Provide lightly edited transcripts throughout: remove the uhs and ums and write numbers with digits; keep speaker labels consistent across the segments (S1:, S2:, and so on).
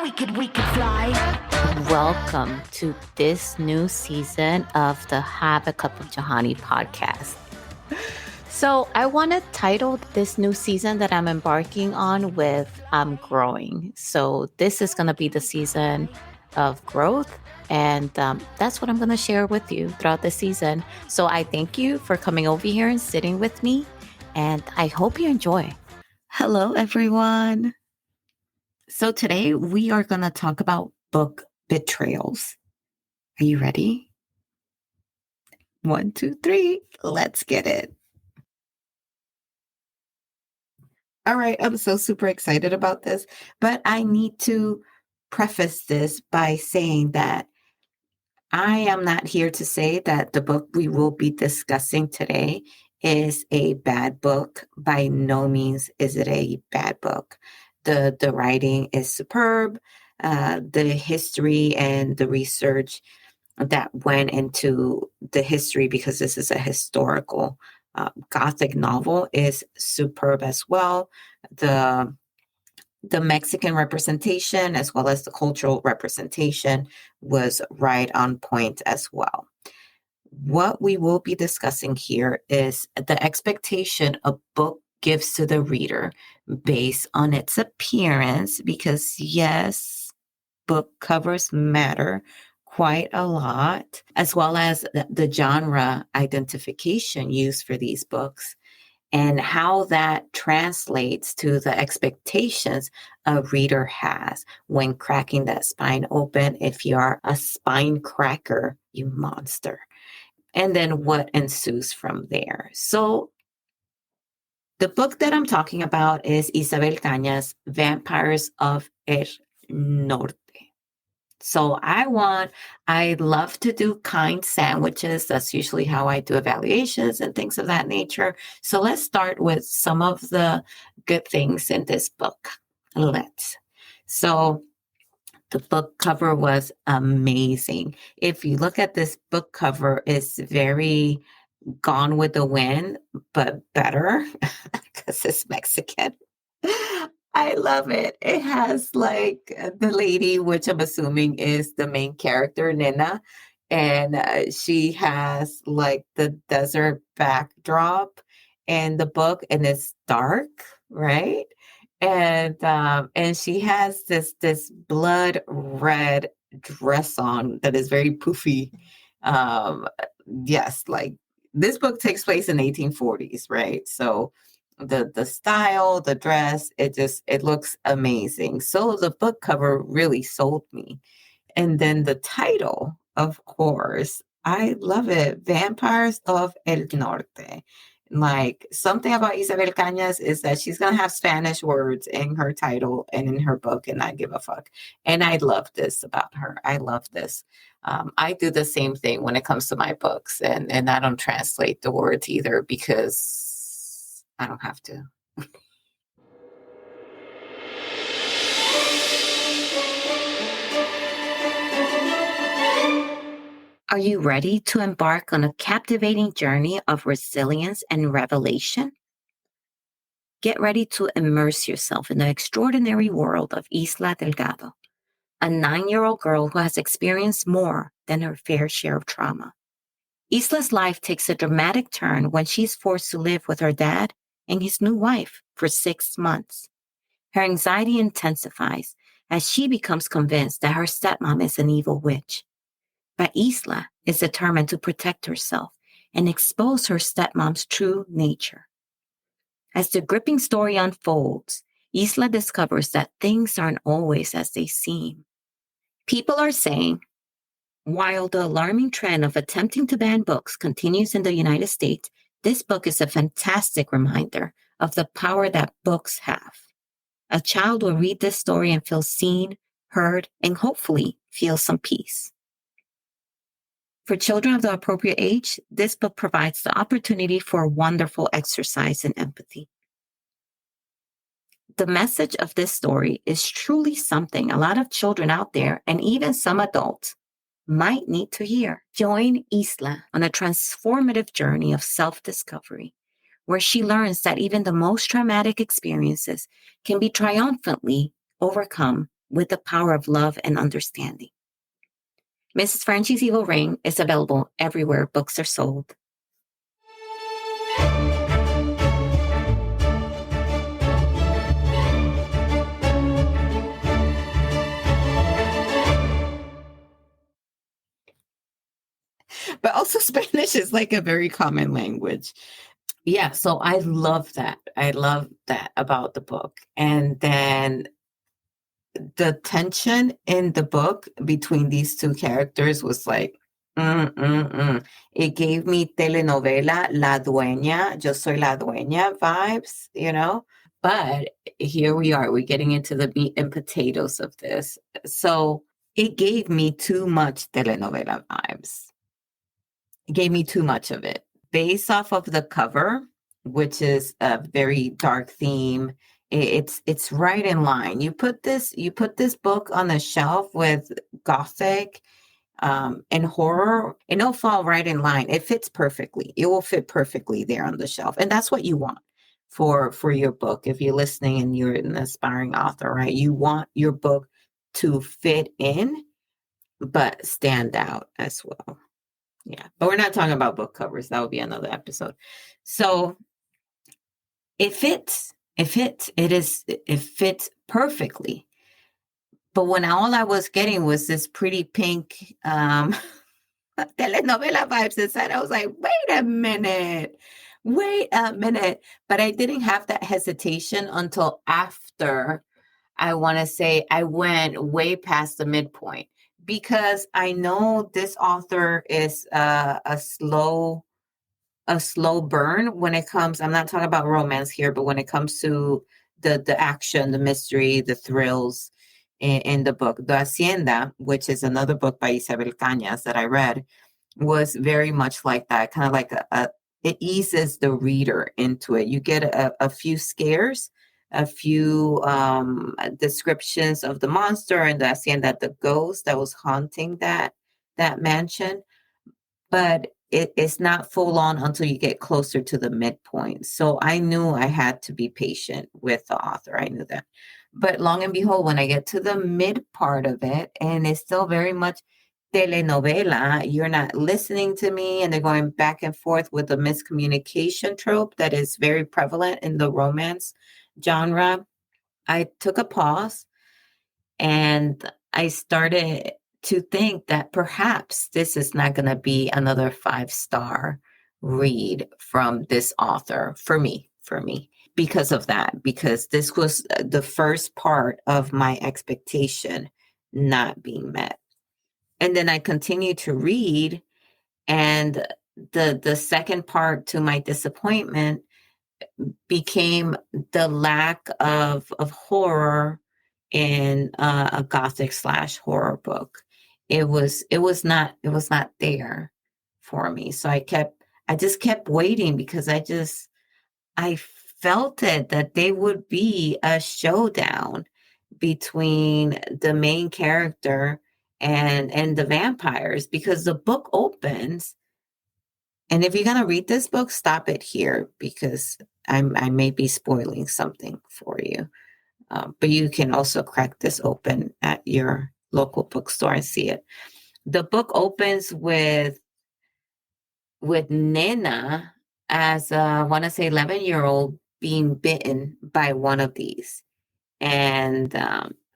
S1: we could fly.
S2: Welcome to this new season of the Have a Cup of Jahani podcast. So I want to title this new season that I'm embarking on with I'm growing. So this is going to be the season of growth. And that's what I'm going to share with you throughout the season. So I thank you for coming over here and sitting with me. And I hope you enjoy. Hello, everyone. So today we are going to talk about book betrayals. Are you ready? 1, 2, 3. Let's get it. All right. I'm so super excited about this, but I need to preface this by saying that I am not here to say that the book we will be discussing today is a bad book. By no means is it a bad book. The writing is superb. The history and the research that went into the history, because this is a historical Gothic novel, is superb as well. The Mexican representation as well as the cultural representation was right on point as well. What we will be discussing here is the expectation a book gives to the reader based on its appearance, because yes, book covers matter quite a lot, as well as the genre identification used for these books and how that translates to the expectations a reader has when cracking that spine open. If you're a spine cracker, you monster. And then what ensues from there. So the book that I'm talking about is Isabel Cañas' Vampires of El Norte. So I love to do kind sandwiches. That's usually how I do evaluations and things of that nature. So let's start with some of the good things in this book. So the book cover was amazing. If you look at this book cover, it's very Gone with the Wind, but better because it's Mexican. I love it. It has like the lady, which I'm assuming is the main character, Nina, and she has like the desert backdrop in the book, and it's dark, right? And she has this blood red dress on that is very poofy. Yes, like this book takes place in 1840s, right? So the style, the dress, it looks amazing. So the book cover really sold me. And then the title, of course, I love it. Vampires of El Norte. Like something about Isabel Cañas is that she's going to have Spanish words in her title and in her book, and I give a fuck. And I love this about her. I love this. I do the same thing when it comes to my books, and I don't translate the words either because I don't have to. Are you ready to embark on a captivating journey of resilience and revelation? Get ready to immerse yourself in the extraordinary world of Isla Delgado, a 9-year-old girl who has experienced more than her fair share of trauma. Isla's life takes a dramatic turn when she's forced to live with her dad and his new wife for 6 months. Her anxiety intensifies as she becomes convinced that her stepmom is an evil witch. But Isla is determined to protect herself and expose her stepmom's true nature. As the gripping story unfolds, Isla discovers that things aren't always as they seem. People are saying, while the alarming trend of attempting to ban books continues in the United States, this book is a fantastic reminder of the power that books have. A child will read this story and feel seen, heard, and hopefully feel some peace. For children of the appropriate age, this book provides the opportunity for a wonderful exercise in empathy. The message of this story is truly something a lot of children out there, and even some adults, might need to hear. Join Isla on a transformative journey of self-discovery, where she learns that even the most traumatic experiences can be triumphantly overcome with the power of love and understanding. Mrs. Frenchie's Evil Ring is available everywhere books are sold. But also Spanish is like a very common language. Yeah, so I love that. I love that about the book. And then the tension in the book between these two characters was like, it gave me telenovela, La Dueña, Yo Soy La Dueña vibes, you know? But here we are, we're getting into the meat and potatoes of this. So it gave me too much telenovela vibes. It gave me too much of it. Based off of the cover, which is a very dark theme, it's right in line. You put this book on the shelf with gothic and horror, and it'll fall right in line. It fits perfectly. It will fit perfectly there on the shelf, and that's what you want for your book. If you're listening and you're an aspiring author, right? You want your book to fit in, but stand out as well. Yeah, but we're not talking about book covers. That would be another episode. So it fits. It fits. It fits perfectly. But when all I was getting was this pretty pink telenovela vibes inside, I was like, wait a minute. But I didn't have that hesitation until after, I want to say, I went way past the midpoint, because I know this author is a slow burn when it comes. I'm not talking about romance here, but when it comes to the action, the mystery, the thrills in the book. The Hacienda, which is another book by Isabel Cañas that I read, was very much like that, kind of like it eases the reader into it. You get a few scares, a few descriptions of the monster and the Hacienda, the ghost that was haunting that mansion, but it's not full on until you get closer to the midpoint. So I knew I had to be patient with the author. I knew that. But long and behold, when I get to the mid part of it, and it's still very much telenovela, you're not listening to me, and they're going back and forth with the miscommunication trope that is very prevalent in the romance genre. I took a pause and I started to think that perhaps this is not going to be another 5-star read from this author for me, because of that, because this was the first part of my expectation not being met. And then I continued to read, and the second part, to my disappointment, became the lack of horror in a gothic / horror book. It was not there for me. So I just kept waiting, because I felt it, that they would be a showdown between the main character and the vampires, because the book opens. And if you're going to read this book, stop it here, because I may be spoiling something for you. But you can also crack this open at your local bookstore and see it. The book opens with Nena as I want to say 11-year-old being bitten by one of these, and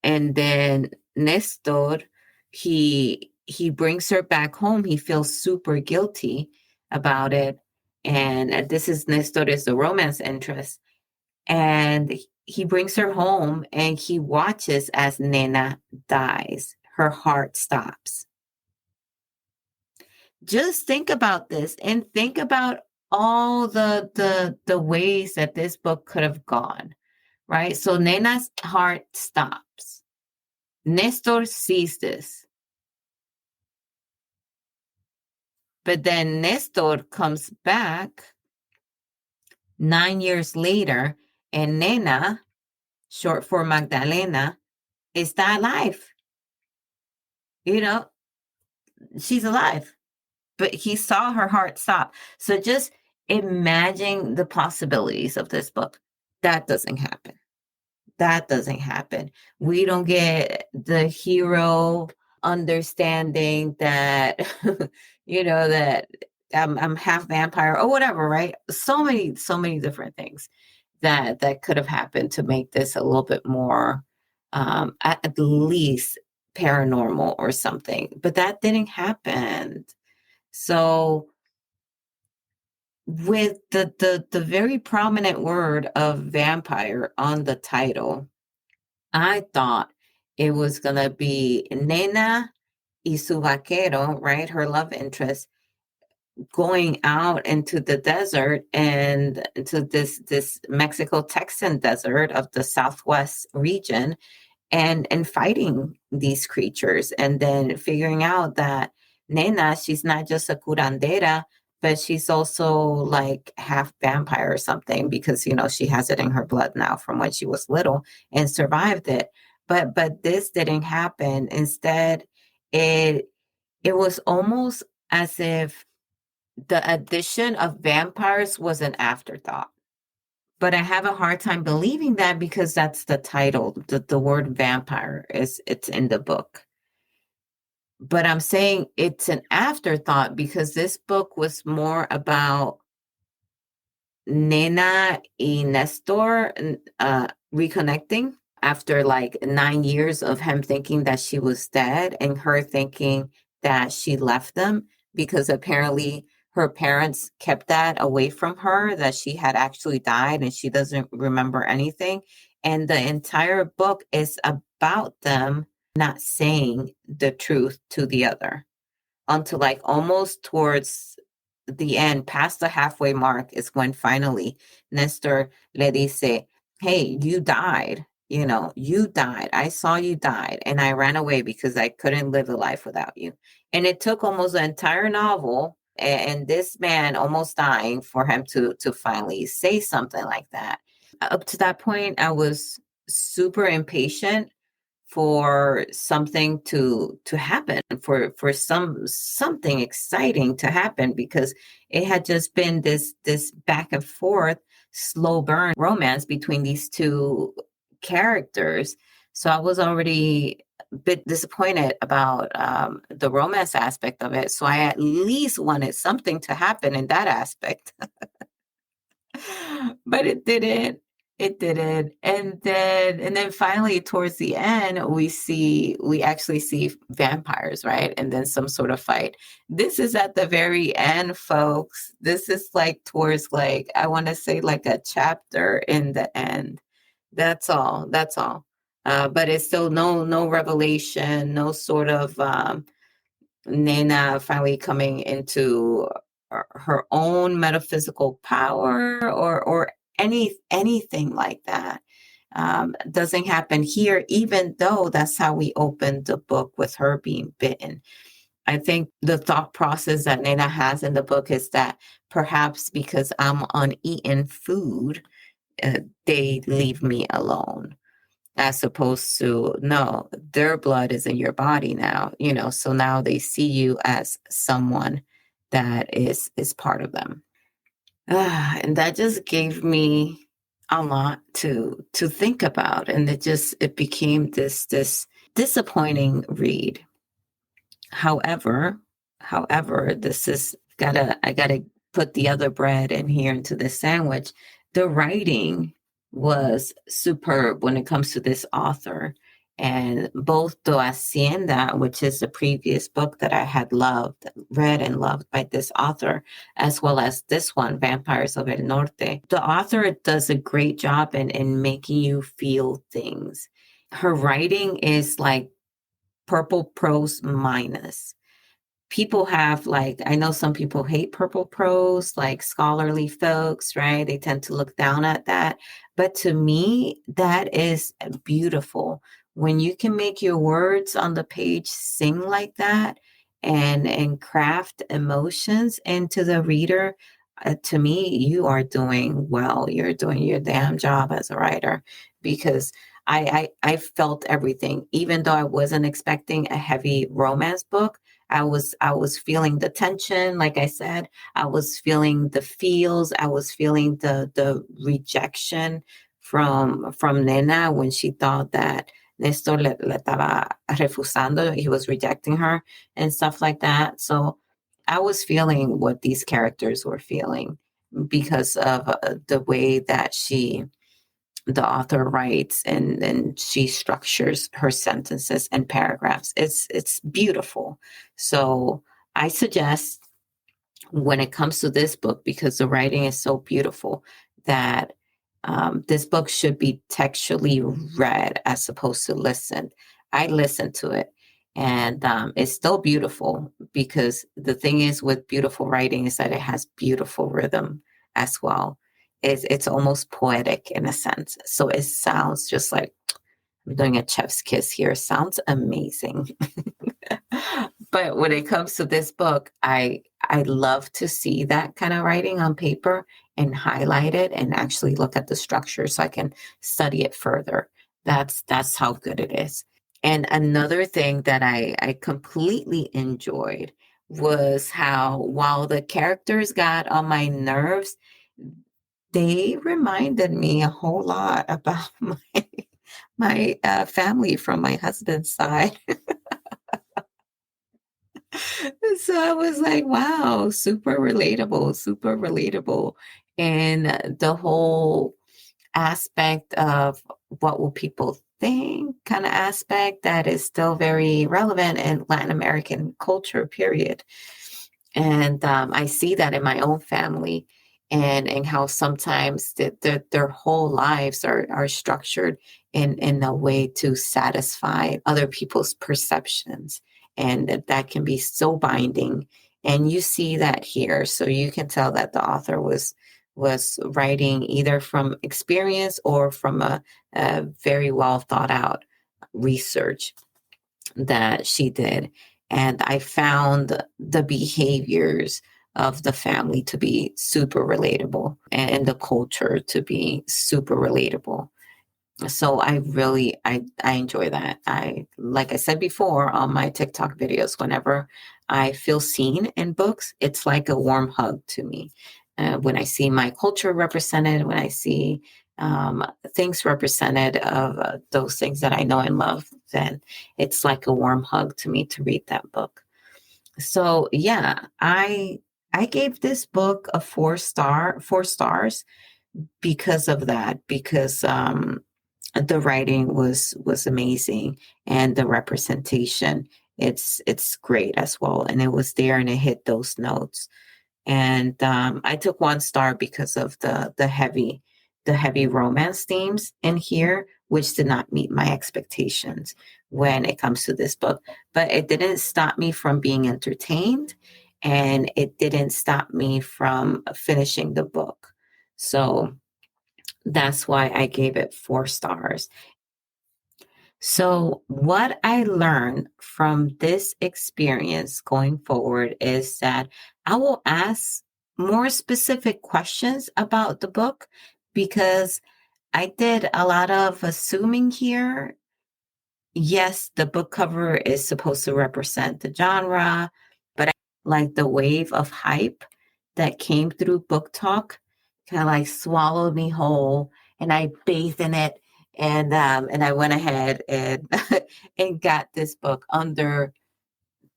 S2: then Nestor, he brings her back home. He feels super guilty about it, and this is Nestor is the romance interest, and he brings her home and he watches as Nena dies. Her heart stops. Just think about this, and think about all the ways that this book could have gone, right? So Nena's heart stops. Nestor sees this. But then Nestor comes back 9 years later, and Nena, short for Magdalena, está alive. You know, she's alive. But he saw her heart stop. So just imagine the possibilities of this book. That doesn't happen. That doesn't happen. We don't get the hero understanding that, that I'm half vampire or whatever, right? So many different things that could have happened to make this a little bit more, at least paranormal or something. But that didn't happen. So with the very prominent word of vampire on the title, I thought it was gonna be Nena y su vaquero, right? Her love interest going out into the desert and into this Mexico Texan desert of the Southwest region and fighting these creatures, and then figuring out that Nena, she's not just a curandera, but she's also like half vampire or something, because she has it in her blood now from when she was little and survived it. But this didn't happen. Instead, it it was almost as if the addition of vampires was an afterthought. But I have a hard time believing that, because that's the title. The word vampire it's in the book. But I'm saying it's an afterthought because this book was more about Nena y Nestor reconnecting after like 9 years of him thinking that she was dead and her thinking that she left them, because apparently her parents kept that away from her, that she had actually died and she doesn't remember anything. And the entire book is about them not saying the truth to the other until like almost towards the end, past the halfway mark, is when finally Nestor le dice, hey, you died. You died. I saw you died, and I ran away because I couldn't live a life without you. And it took almost the entire novel and this man almost dying for him to finally say something like that. Up to that point, I was super impatient for something to happen, for something exciting to happen, because it had just been this back and forth slow burn romance between these two characters. So I was already a bit disappointed about the romance aspect of it, so I at least wanted something to happen in that aspect. But it didn't. And then finally towards the end, we actually see vampires, right? And then some sort of fight. This is at the very end, folks. This is like towards, like, I want to say like a chapter in the end. That's all. But it's still no revelation, no sort of Nena finally coming into her own metaphysical power, or anything like that. Doesn't happen here, even though that's how we opened the book, with her being bitten. I think the thought process that Nena has in the book is that perhaps because I'm uneaten food, they leave me alone, as opposed to, no, their blood is in your body now, so now they see you as someone that is part of them. And that just gave me a lot to think about, and it became this disappointing read. However, this is I gotta put the other bread in here into this sandwich. The writing was superb when it comes to this author. And both the Hacienda, which is the previous book that I had read and loved by this author, as well as this one, Vampires of El Norte, the author does a great job in making you feel things. Her writing is like purple prose minus. People have, like, I know some people hate purple prose, like scholarly folks, right? They tend to look down at that. But to me, that is beautiful. When you can make your words on the page sing like that, and craft emotions into the reader, to me, you are doing well. You're doing your damn job as a writer, because I felt everything, even though I wasn't expecting a heavy romance book. I was feeling the tension, like I said. I was feeling the feels. I was feeling the rejection from Nena when she thought that Nestor le estaba refusando, he was rejecting her and stuff like that. So I was feeling what these characters were feeling because of the way that the author writes and she structures her sentences and paragraphs. It's beautiful. So I suggest when it comes to this book, because the writing is so beautiful, that this book should be textually read as opposed to listened. I listened to it, and it's still beautiful, because the thing is with beautiful writing is that it has beautiful rhythm as well. It's almost poetic in a sense. So it sounds just like I'm doing a chef's kiss here. It sounds amazing. But when it comes to this book, I love to see that kind of writing on paper and highlight it and actually look at the structure so I can study it further. That's how good it is. And another thing that I completely enjoyed was how, while the characters got on my nerves, they reminded me a whole lot about my family from my husband's side. So I was like, wow, super relatable, super relatable. And the whole aspect of what will people think kind of aspect that is still very relevant in Latin American culture, period. And I see that in my own family, and how sometimes their whole lives are structured in a way to satisfy other people's perceptions. And that can be so binding. And you see that here. So you can tell that the author was writing either from experience or from a very well thought out research that she did. And I found the behaviors of the family to be super relatable and the culture to be super relatable. So I enjoy that. Like I said before on my TikTok videos, whenever I feel seen in books, it's like a warm hug to me. When I see my culture represented, when I see things represented of those things that I know and love, then it's like a warm hug to me to read that book. So yeah, I gave this book a 4 stars because of that, because the writing was amazing, and the representation, it's great as well, and it was there and it hit those notes. And I took 1 star because of the heavy romance themes in here, which did not meet my expectations when it comes to this book. But it didn't stop me from being entertained, and it didn't stop me from finishing the book. So that's why I gave it 4 stars. So, what I learned from this experience going forward is that I will ask more specific questions about the book, because I did a lot of assuming here. Yes, the book cover is supposed to represent the genre, but I like the wave of hype that came through Book Talk kind of like swallowed me whole, and I bathed in it, and I went ahead and and got this book under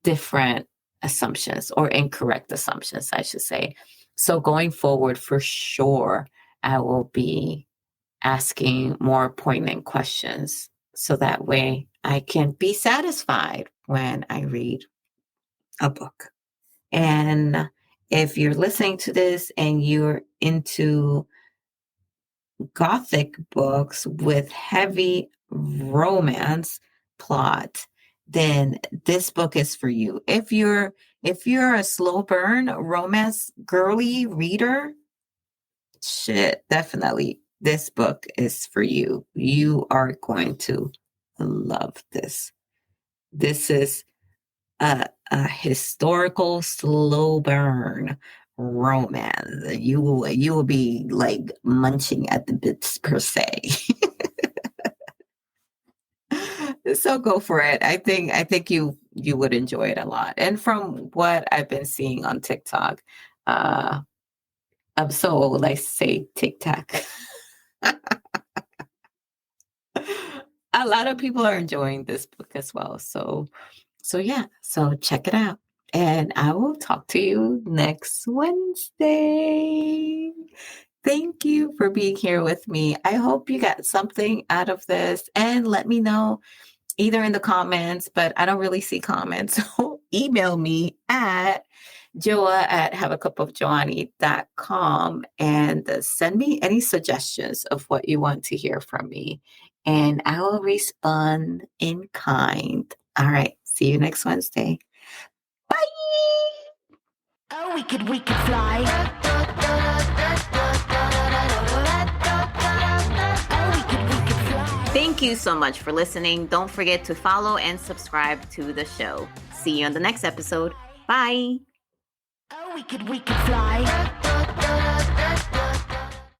S2: different assumptions, or incorrect assumptions, I should say. So going forward, for sure, I will be asking more poignant questions, so that way I can be satisfied when I read a book. And if you're listening to this and you're into gothic books with heavy romance plot, then this book is for you. If you're a slow burn romance girly reader, shit, definitely this book is for you. You are going to love this. This is a historical slow burn romance. You will be like munching at the bits per se. So go for it. I think you would enjoy it a lot. And from what I've been seeing on TikTok, I'm so old, I say TikTok. A lot of people are enjoying this book as well. So yeah, so check it out. And I will talk to you next Wednesday. Thank you for being here with me. I hope you got something out of this and let me know either in the comments, but I don't really see comments. So email me at joa@haveacupofjoanny.com and send me any suggestions of what you want to hear from me. And I will respond in kind. All right. See you next Wednesday. Bye.
S1: Oh, we could fly.
S2: Thank you so much for listening. Don't forget to follow and subscribe to the show. See you on the next episode. Bye.
S1: Oh, we could fly.